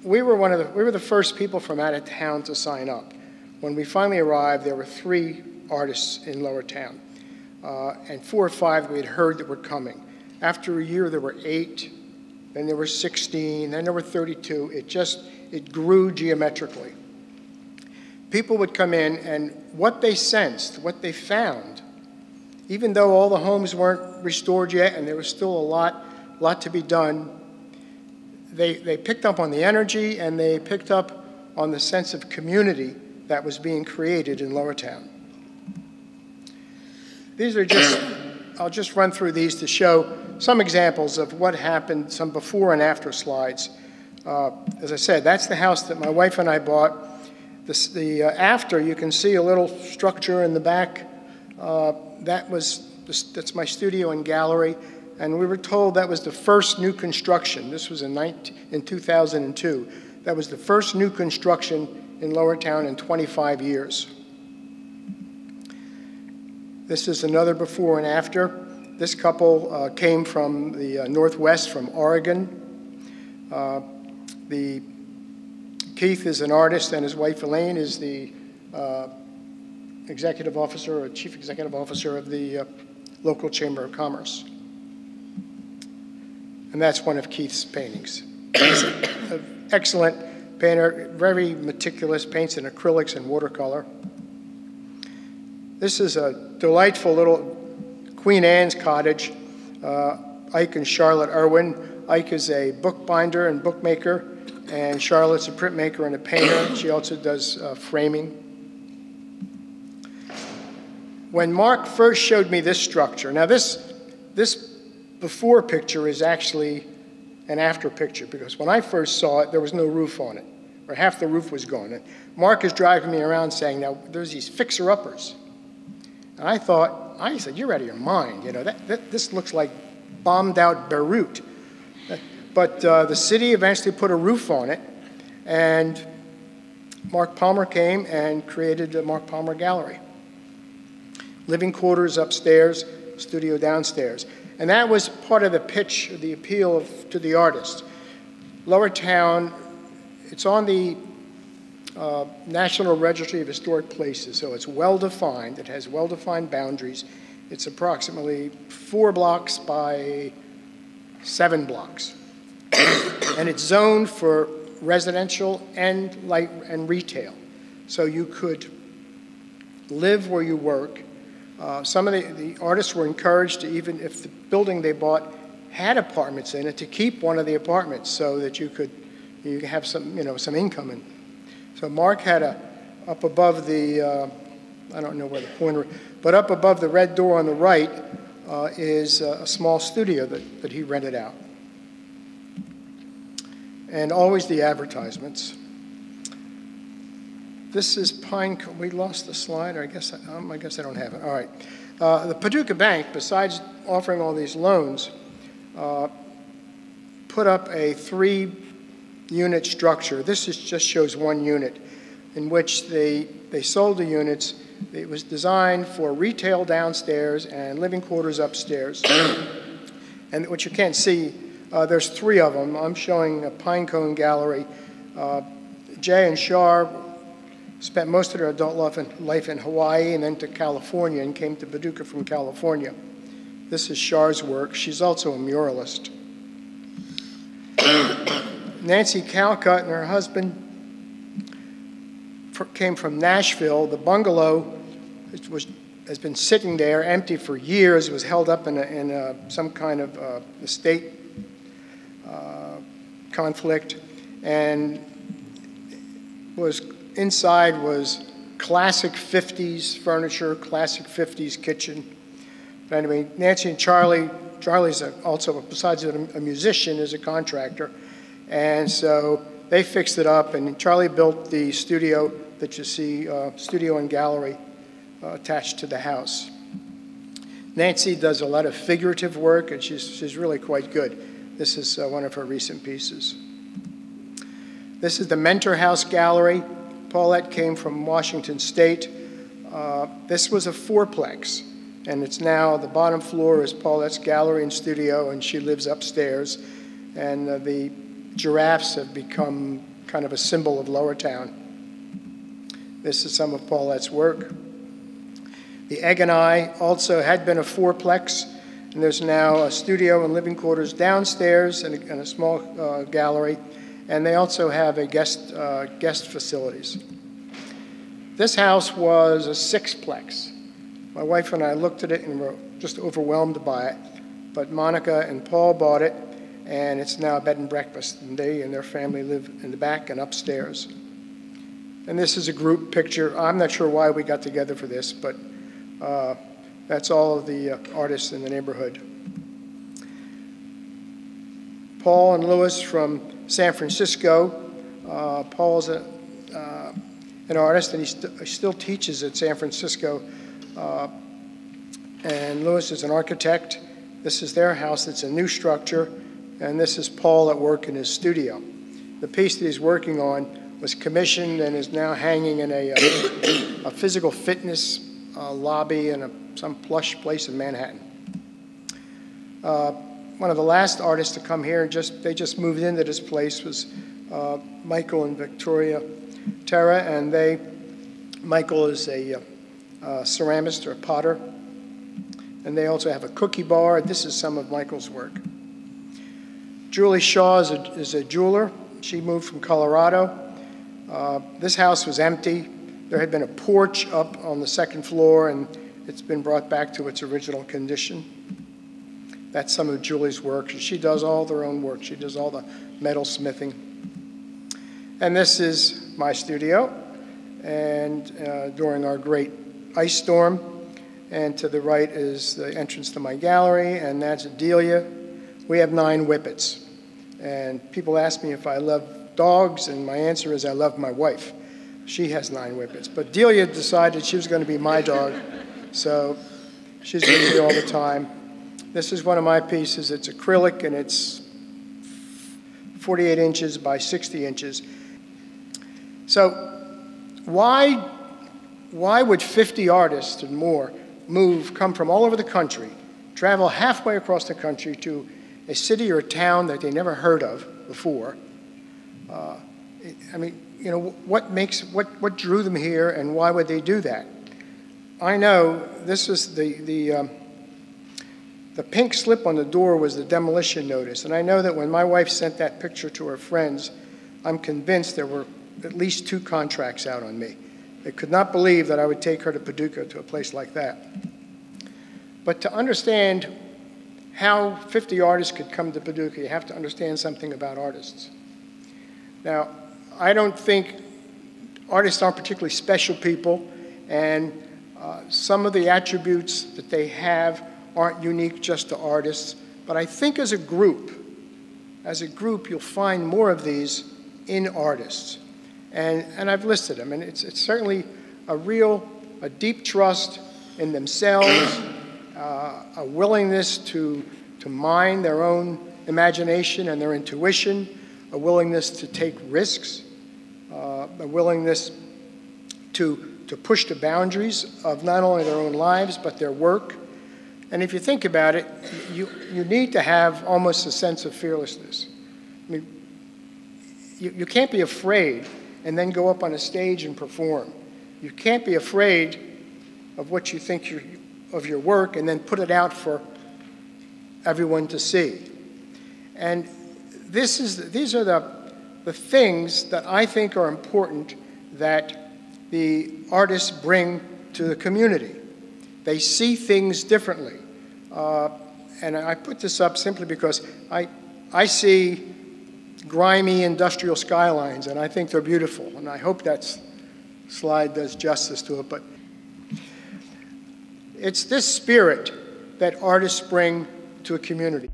we were the first people from out of town to sign up. When we finally arrived, there were 3 artists in Lower Town, and 4 or 5 we had heard that were coming. After a year, there were 8, then there were 16, then there were 32. It grew geometrically. People would come in, and what they sensed, what they found, even though all the homes weren't restored yet and there was still a lot to be done, they picked up on the energy and they picked up on the sense of community that was being created in Lower Town. These are I'll just run through these to show some examples of what happened, some before and after slides. As I said, that's the house that my wife and I bought. After, you can see a little structure in the back. That's my studio and gallery. And we were told that was the first new construction. This was in 2002. That was the first new construction in Lower Town in 25 years. This is another before and after. This couple came from the Northwest, from Oregon. Keith is an artist, and his wife Elaine is the executive officer or chief executive officer of the local Chamber of Commerce. And that's one of Keith's paintings. He's an excellent painter, very meticulous, paints in acrylics and watercolor. This is a delightful little Queen Anne's cottage. Ike and Charlotte Irwin. Ike is a bookbinder and bookmaker, and Charlotte's a printmaker and a painter. She also does framing. When Mark first showed me this structure, now this before picture is actually an after picture, because when I first saw it, there was no roof on it, or half the roof was gone. And Mark is driving me around saying, now there's these fixer-uppers. And I said, you're out of your mind. You know, this looks like bombed out Beirut. But the city eventually put a roof on it, and Mark Palmer came and created the Mark Palmer Gallery. Living quarters upstairs, studio downstairs. And that was part of the pitch, the appeal to the artist. Lower Town, it's on the National Registry of Historic Places, so it's well-defined. It has well-defined boundaries. It's approximately 4 blocks by 7 blocks. And it's zoned for residential and light and retail. So you could live where you work. Some of the artists were encouraged to, even if the building they bought had apartments in it, to keep one of the apartments so that you could have some income. And so Mark had up above the, I don't know where the pointer, but up above the red door on the right is a small studio that he rented out. And always the advertisements. This is Pinecone. We lost the slide, or I guess I don't have it. All right. The Paducah Bank, besides offering all these loans, put up a 3-unit structure. This just shows 1 unit, in which they sold the units. It was designed for retail downstairs and living quarters upstairs. And what you can't see, there's 3 of them. I'm showing a Pinecone Gallery. Jay and Shar spent most of their adult life in Hawaii and then to California, and came to Paducah from California. This is Shar's work. She's also a muralist. Nancy Calcutt and her husband came from Nashville. The bungalow has been sitting there empty for years. It was held up in some kind of estate conflict, and inside was classic 50s furniture, classic 50s kitchen. But anyway, Nancy and Charlie's also, besides a musician, is a contractor. And so they fixed it up, and Charlie built the studio that you see, studio and gallery attached to the house. Nancy does a lot of figurative work, and she's really quite good. This is one of her recent pieces. This is the Mentor House Gallery. Paulette came from Washington State. This was a 4-plex, and it's now, the bottom floor is Paulette's gallery and studio, and she lives upstairs. And the giraffes have become kind of a symbol of Lower Town. This is some of Paulette's work. The Egg and I also had been a fourplex, and there's now a studio and living quarters downstairs and a small gallery, and they also have a guest facilities. This house was a sixplex. My wife and I looked at it and were just overwhelmed by it, but Monica and Paul bought it, and it's now a bed and breakfast, and they and their family live in the back and upstairs. And this is a group picture. I'm not sure why we got together for this, but that's all of the artists in the neighborhood. Paul and Louis from San Francisco. Paul's an artist, and he still teaches at San Francisco. And Louis is an architect. This is their house. It's a new structure. And this is Paul at work in his studio. The piece that he's working on was commissioned and is now hanging in a physical fitness lobby in some plush place in Manhattan. One of the last artists to come here, they just moved into this place, was Michael and Victoria Terra, and Michael is a ceramist or a potter, and they also have a cookie bar. This is some of Michael's work. Julie Shaw is a jeweler. She moved from Colorado. This house was empty. There had been a porch up on the second floor, and it's been brought back to its original condition. That's some of Julie's work. She does all her own work. She does all the metal smithing. And this is my studio, and during our great ice storm. And to the right is the entrance to my gallery, and that's Delia. We have 9 whippets. And people ask me if I love dogs, and my answer is I love my wife. She has 9 whippets. But Delia decided she was going to be my dog, so she's with me all the time. This is one of my pieces. It's acrylic, and it's 48 inches by 60 inches. So why would 50 artists and more come from all over the country, travel halfway across the country to a city or a town that they never heard of before? I mean, you know, what drew them here, and why would they do that? I know this is the pink slip on the door was the demolition notice, and I know that when my wife sent that picture to her friends, I'm convinced there were at least 2 contracts out on me. They could not believe that I would take her to Paducah, to a place like that. But to understand how 50 artists could come to Paducah, you have to understand something about artists. Now, I don't think artists aren't particularly special people, and some of the attributes that they have aren't unique just to artists, but I think as a group you'll find more of these in artists. And I've listed them, and it's certainly a deep trust in themselves, a willingness to mine their own imagination and their intuition, a willingness to take risks, a willingness to push the boundaries of not only their own lives, but their work. And if you think about it, you need to have almost a sense of fearlessness. I mean, you can't be afraid and then go up on a stage and perform. You can't be afraid of what you think of your work and then put it out for everyone to see. And these are the things that I think are important that the artists bring to the community. They see things differently. And I put this up simply because I see grimy industrial skylines, and I think they're beautiful. And I hope that slide does justice to it. But it's this spirit that artists bring to a community.